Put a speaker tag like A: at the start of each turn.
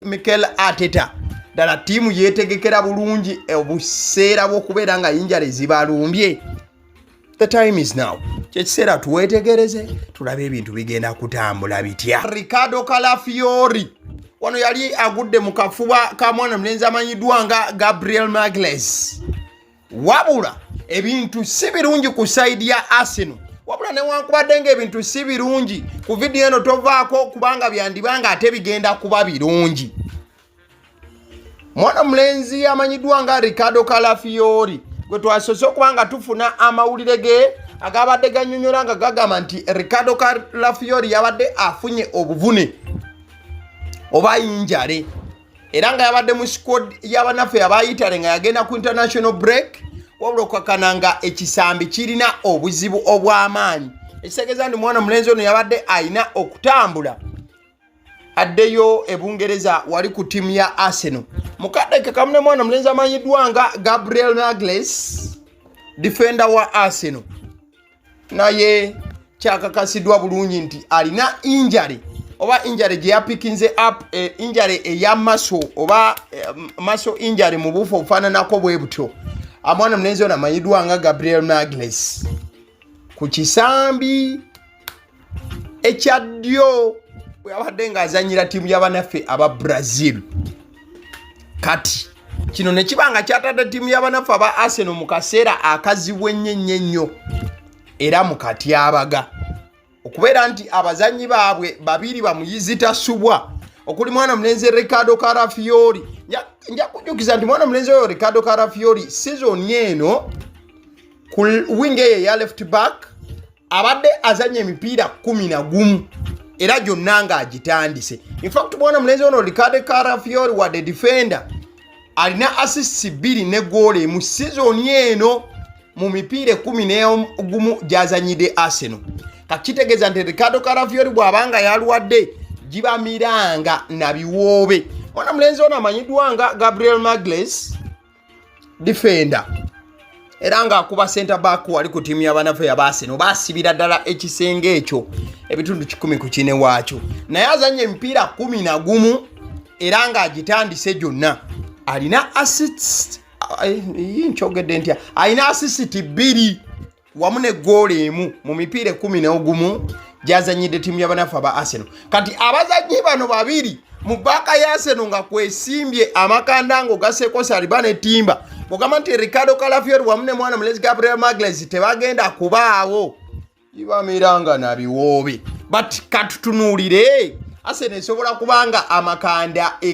A: Mikel Arteta dala timu yetegekera bulungi obuseera bw'okubeera nga injale zibalumbye. The time is now. Kyekiseera tuwetegereze tulabe ebintu bigenda kutambula bitya. Ricardo Calafiori wano yali agudde mu kafuba ka mwana mulenzi amanyiddwa nga Gabriel Magles. Wabula ebintu si birungi ku side ya Arsenal. Wabula newankubadde ng'ebintu si birungi ku vidiyo eno tovaako kubanga byandibanga ate bigenda kuba birungi. Mwana mulenzi amanyiddwa nga Ricardo Calafiori gwe twasoose okubanga tufuna amawulire ge agabadde gannyonnyola nga gagamba nti Ricardo Calafiori yabadde afunye obuvune oba injale era nga yabadde mu squad y'abanaffe abayitale nga yagenda ku international break. Wabula okukakana nga ekisambi kirina obuzibu obw'amaanyi. Ekitegeeza nti mwana mulenzi ono yabadde ayina okutambula addeyo e Bungereza wali ku ttiimu ya Arsenal. Mukaddeke kamu ne mwana mulenzi amanyiddwa nga Gabriel Magles, defender wa Arsenal, naye kyakakasiddwa bulungi nti alina injale oba injale gye yapikinze up injale eya maso oba maso injale mu bufu obufaananako bwe butyo. Mwana mulenzi ono amanyiddwa nga Gabriel Magles ku kisambi ekya ddyo bwe yabadde ng'azannyira ttiimu y'abanaffe aba Brazil. Kati kino ne kiba nga kyatadde ttiimu y'abanaffe aba Arsenal mu kaseera akazibu ennyo era mu katyabaga okubeera nti abazannyi baabwe babiri bamuyizita subwa okuli mwana mulenzi Ricardo Calafiori. Nja kujjukiza nti mwana mulenzi oyo Ricardo Calafiori season eno ku wing ye ya left back abadde azanya emipiira 11 era gyonna ng'agitandise. In fact mwana mulenzi ono Ricardo Calafiori wadde defender alina assists 2 ne goal emu season eno mu mipiira 11 gyazanyidde Arsenal. Kakitegeeza nti Ricardo Calafiori bw'abanga yalwadde giba miranga na biwoobe. Mwana mulenzi ono amanyiddwa nga Gabriel Magles, defender era ng'akuba center back wali ku ttiimu y'abanaffe aba Arsenal. Baasibira ddala ekisenge ekyo ebitundu 10 waakyo, naye azanya emipiira 11 era ng'agitandise gyonna. Alina assists nkyogedde ntya, alina assist 2 wamu ne goal emu mu mipiira 11 gyazanyidde ttiimu y'abanaffe aba Arsenal. Kati abazannyi bano babiri mu bbaaka ya Arsenal nga kwesimbye amakanda ng'ogaseeko Saliba ne Timba, bw'ogamba nti Ricardo Calafiori wamu ne mwana mulenzi Gabriel Magles tebagenda kubaawo, ibamiranga na biwoobe. But katutunuulire Arsenal esobola kubanga amakanda